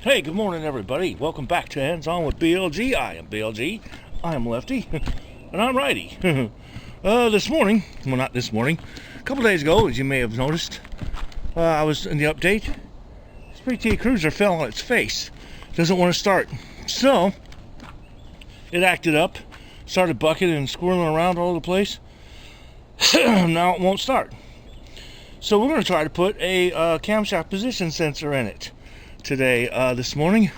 Hey, good morning, everybody. Welcome back to Hands On with BLG. I am BLG. I am lefty, and I'm righty. This morning, well, not this morning, a couple days ago, as you may have noticed, I was in the update. This PT Cruiser fell on its face. Doesn't want to start. So, it acted up, started bucking and squirreling around all over the place. Now it won't start. So we're going to try to put a camshaft position sensor in it today, this morning.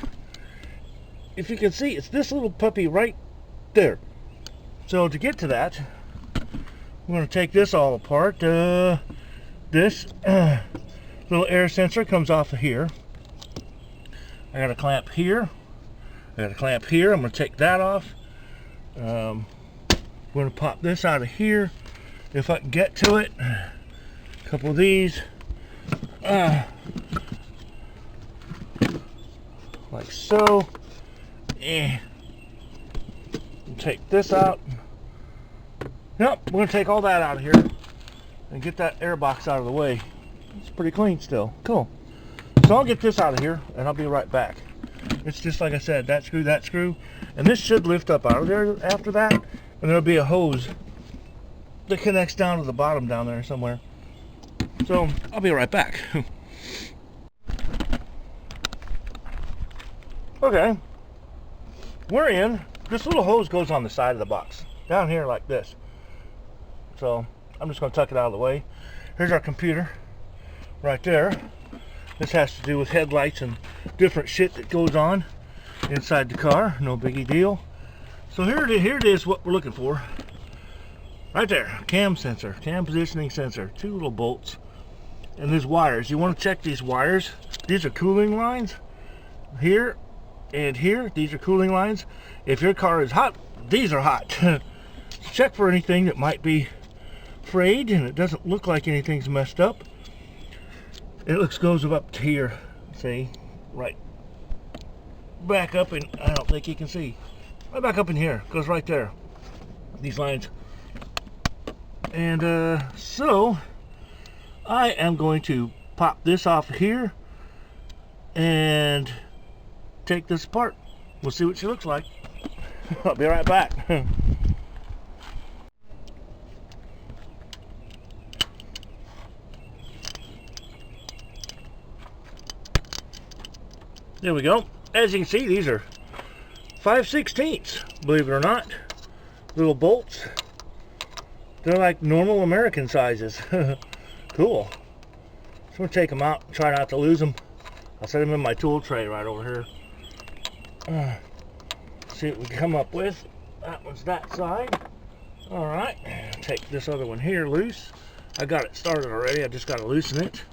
If you can see, it's this little puppy right there. So to get to that, we're going to take this all apart. This little air sensor comes off of here. I got a clamp here. I got a clamp here. I'm going to take that off. We're going to pop this out of here if I can get to it. A couple of these. Like so. Take this out. Yep, we're going to take all that out of here and get that air box out of the way. It's pretty clean still. Cool. So I'll get this out of here and I'll be right back. It's just like I said, that screw, and this should lift up out of there after that, and there'll be a hose that connects down to the bottom down there somewhere. So I'll be right back. Okay, we're in. This little hose goes on the side of the box, down here like this. So I'm just going to tuck it out of the way. Here's our computer, right there. This has to do with headlights and different shit that goes on inside the car. No biggie deal. So here it is, what we're looking for. Right there, cam sensor, cam positioning sensor, two little bolts. And there's wires. You want to check these wires. These are cooling lines. Here and here, these are cooling lines. If your car is hot, these are hot. Check for anything that might be frayed, and it doesn't look like anything's messed up. It goes up to here, see, right back up, and I don't think you can see. Right back up in here, goes right there. These lines. And so I am going to pop this off here and take this apart. We'll see what she looks like. I'll be right back. There we go. As you can see, these are 5/16, believe it or not. Little bolts. They're like normal American sizes. Cool. So I'm going to take them out and try not to lose them. I'll set them in my tool tray right over here. See what we come up with. That one's that side. Alright. Take this other one here loose. I got it started already. I just got to loosen it.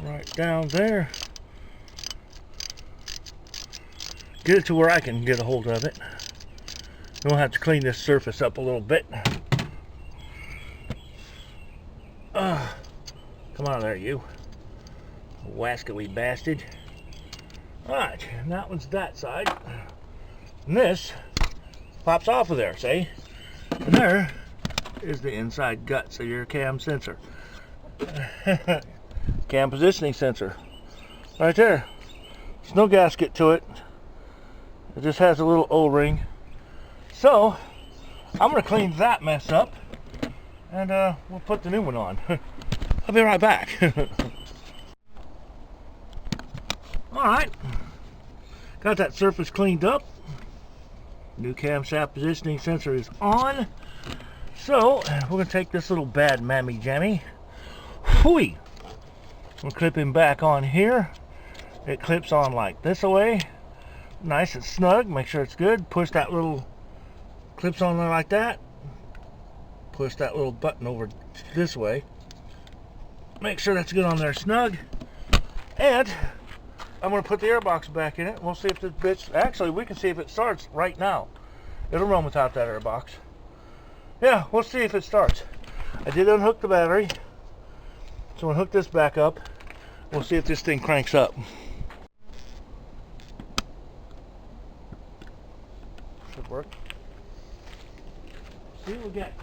Right down there. Get it to where I can get a hold of it. We'll have to clean this surface up a little bit. Come on there, you wascally bastard. Alright, and that one's that side. And this pops off of there, see? And there is the inside guts of your cam sensor. Cam positioning sensor. Right there. There's no gasket to it. It just has a little O-ring. So, I'm going to clean that mess up, and we'll put the new one on. I'll be right back. Alright, got that surface cleaned up. New camshaft positioning sensor is on. So, we're going to take this little bad mammy jammy. Whooey! We'll clip him back on here. It clips on like this away. Nice and snug, make sure it's good. Push that little clips on there like that. Push that little button over this way. Make sure that's good on there snug. And I'm going to put the airbox back in it. We'll see if this bitch, actually we can see if it starts right now. It'll run without that airbox. Yeah, we'll see if it starts. I did unhook the battery. So I'm going to hook this back up. We'll see if this thing cranks up. Should work. See what we get.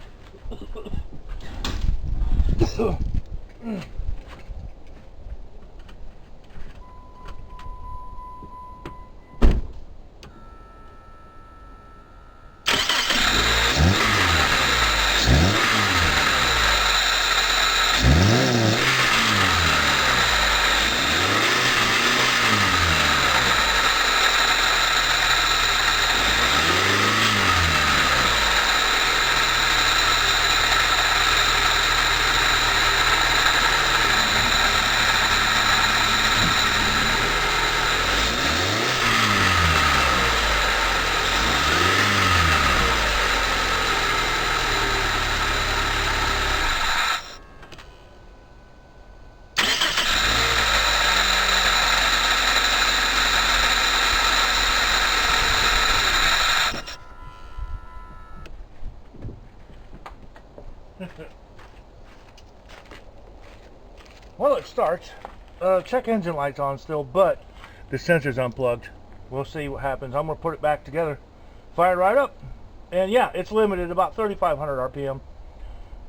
starts. Check engine light's on still, but the sensor's unplugged. We'll see what happens. I'm going to put it back together, fire it right up, and yeah, it's limited about 3,500 RPM.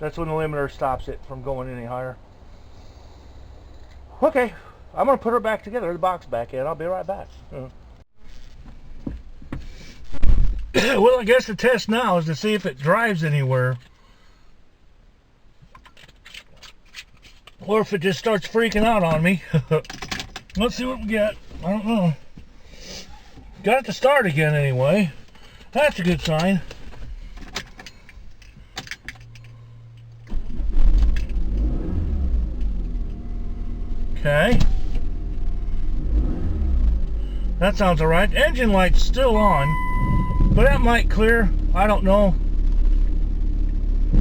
That's when the limiter stops it from going any higher. Okay, I'm going to put her back together, the box back in. I'll be right back. Well, I guess the test now is to see if it drives anywhere. Or if it just starts freaking out on me. Let's see what we get. I don't know. Got it to start again anyway. That's a good sign. Okay. That sounds alright. Engine light's still on. But that might clear. I don't know.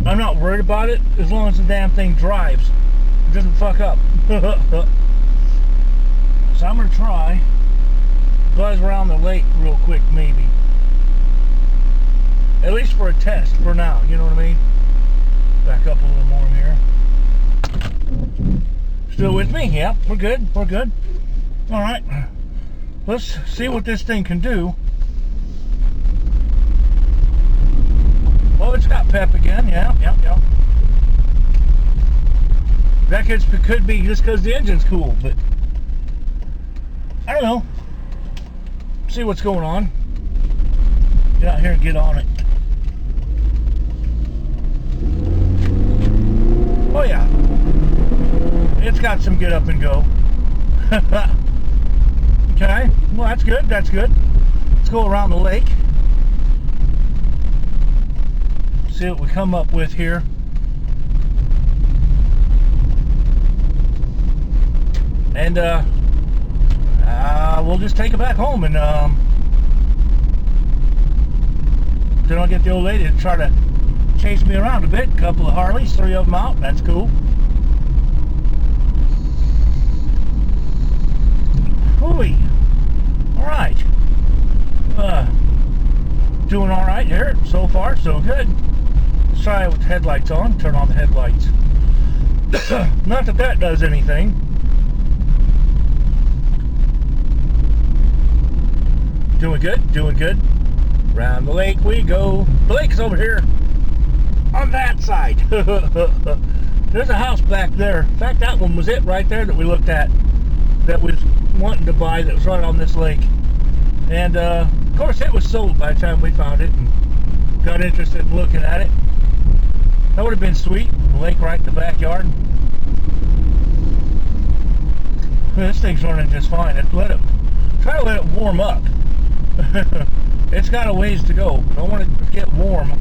I'm not worried about it as long as the damn thing drives. It doesn't fuck up. So I'm going to try buzz around the lake real quick, maybe. At least for a test for now, you know what I mean? Back up a little more here. Still with me? Yeah, we're good. We're good. Alright. Let's see what this thing can do. Oh, it's got pep again. Yeah. That could be just because the engine's cool, but I don't know. See what's going on. Get out here and get on it. Oh yeah. It's got some get up and go. Okay. Well, that's good. That's good. Let's go around the lake. See what we come up with here. And we'll just take it back home, and then I'll get the old lady to try to chase me around a bit. A couple of Harleys, 3 of them out. That's cool. Hooey. All right. Doing all right here. So far, so good. Let's try it with the headlights on. Turn on the headlights. Not that that does anything. Doing good, doing good. Round the lake we go. The lake's over here on that side. There's a house back there. In fact, that one was it right there that we looked at, that was wanting to buy, that was right on this lake. And of course it was sold by the time we found it and got interested in looking at it. That would have been sweet. The lake right in the backyard. This thing's running just fine. Try to let it warm up. It's got a ways to go. I don't want it to get warm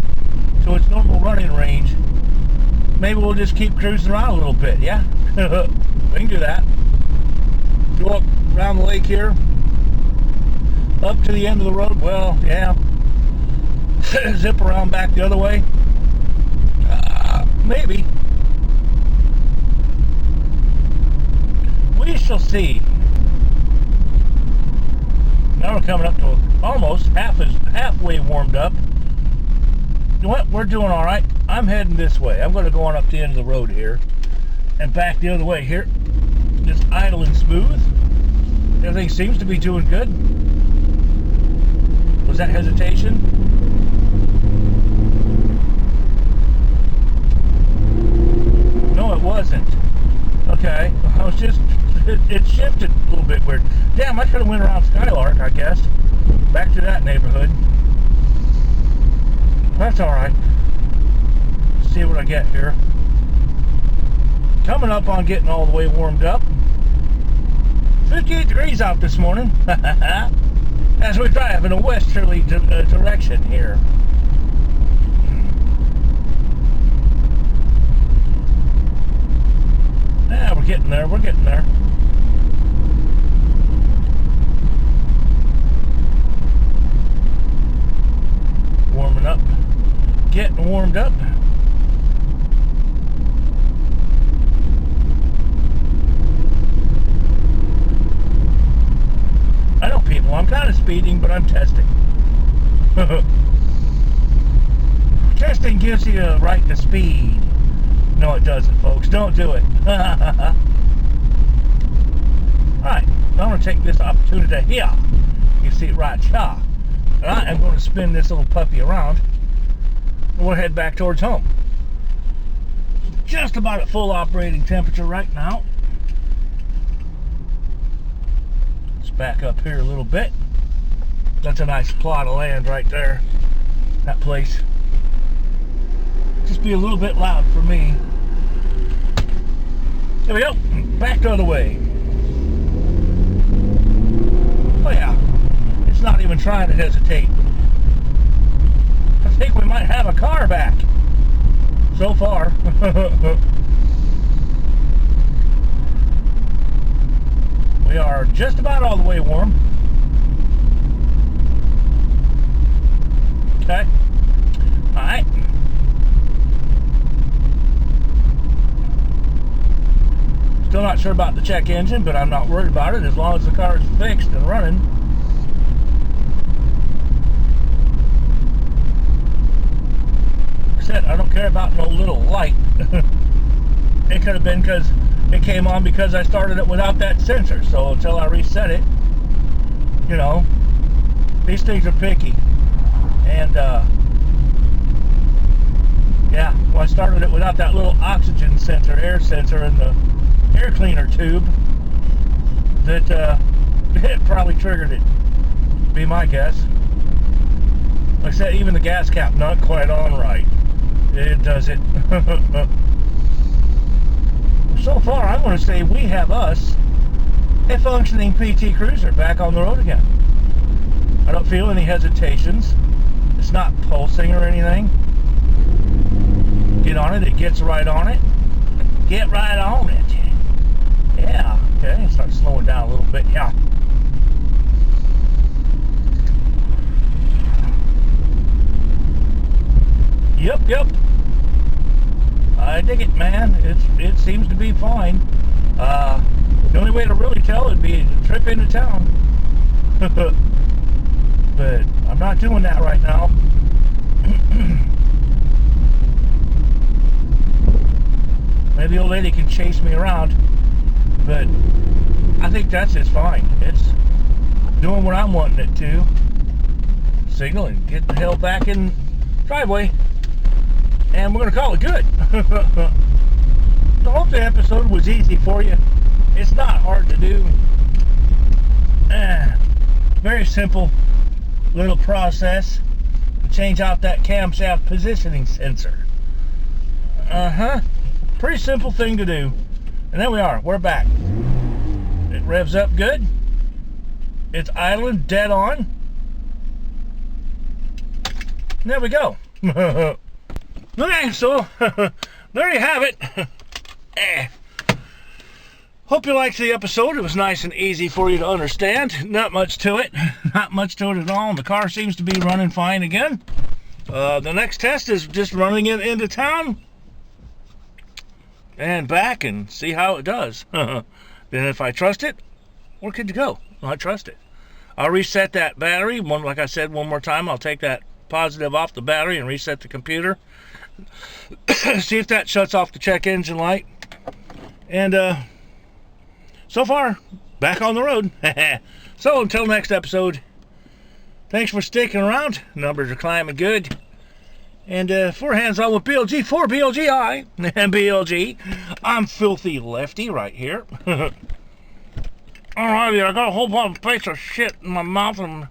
to its normal running range. Maybe we'll just keep cruising around a little bit, yeah? We can do that. Go up around the lake here, up to the end of the road. Well, yeah. Zip around back the other way. Maybe. We shall see. Now we're coming up to almost halfway warmed up. You know what? We're doing all right. I'm heading this way. I'm going to go on up the end of the road here and back the other way here. Just idling smooth. Everything seems to be doing good. Was that hesitation? No, it wasn't. Okay. I was just... It shifted a little bit weird. Damn, I could have went around Skylark, I guess. Back to that neighborhood. That's alright. See what I get here. Coming up on getting all the way warmed up. 58 degrees out this morning. As we drive in a westerly direction here. Yeah, we're getting there. We're getting there. Warming up. Getting warmed up. I know, people, I'm kind of speeding, but I'm testing. Testing gives you a right to speed. No, it doesn't, folks. Don't do it. take this opportunity here. You see it right here. And I am going to spin this little puppy around. And we'll head back towards home. Just about at full operating temperature right now. Let's back up here a little bit. That's a nice plot of land right there. That place. Just be a little bit loud for me. There we go. Back the other way. Oh yeah. It's not even trying to hesitate. I think we might have a car back. So far. We are just about all the way warm. Okay. Alright. Still not sure about the check engine, but I'm not worried about it as long as the car is fixed and running. I don't care about no little light. It could have been because it came on because I started it without that sensor. So until I reset it, you know, these things are picky. And yeah, well, I started it without that little oxygen sensor, air sensor in the air cleaner tube. That it probably triggered it. Be my guess. Like I said, even the gas cap not quite on right. It does it. So far, I'm going to say we have us a functioning PT Cruiser back on the road again. I don't feel any hesitations. It's not pulsing or anything. Get on it, it gets right on it. Get right on it. Yeah, okay, start slowing down a little bit. Yeah. Yep. I dig it, man. It seems to be fine. The only way to really tell would be a trip into town. But I'm not doing that right now. Maybe the old lady can chase me around, but I think that's just fine. It's doing what I'm wanting it to. Signal and get the hell back in driveway. And we're going to call it good. So I hope the episode was easy for you. It's not hard to do. Very simple little process to change out that camshaft positioning sensor. Pretty simple thing to do. And there we are. We're back. It revs up good. It's idling dead on. And there we go. Okay, so there you have it. Hope you liked the episode. It was nice and easy for you to understand. Not much to it. Not much to it at all. And the car seems to be running fine again. The next test is just running it into town and back and see how it does. Then if I trust it, we're good to go. I trust it. I'll reset that battery. Like I said, one more time. I'll take that positive off the battery and reset the computer. See if that shuts off the check engine light. And so far, back on the road. So until next episode, thanks for sticking around. Numbers are climbing good. And for Hands On with BLG, for BLGI and BLG, I'm Filthy Lefty right here. Alrighty, I got a whole bunch of piece of shit in my mouth and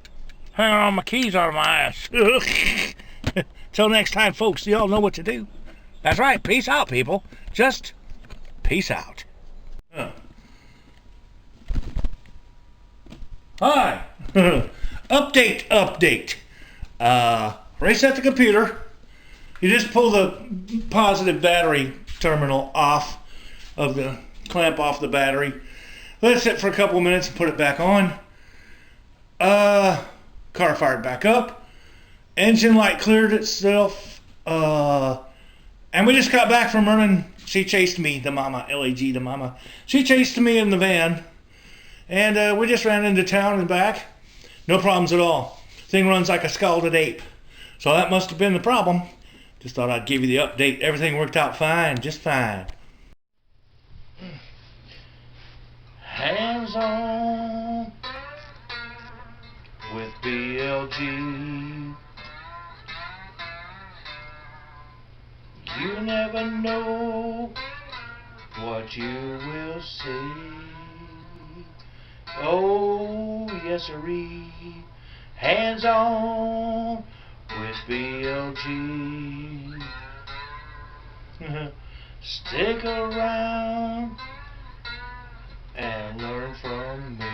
hanging on my keys out of my ass. Till next time, folks, y'all know what to do. That's right, peace out, people. Just peace out. Hi. Update. Reset the computer. You just pull the positive battery terminal off of the clamp off the battery. Let it sit for a couple of minutes and put it back on. Car fired back up. Engine light cleared itself. And we just got back from running. She chased me, the mama, L-A-G, the mama. She chased me in the van. And we just ran into town and back. No problems at all. Thing runs like a scalded ape. So that must have been the problem. Just thought I'd give you the update. Everything worked out fine, just fine. Hands on. BLG. You never know what you will see. Oh, yes sirree. Hands on with BLG. Stick around and learn from me.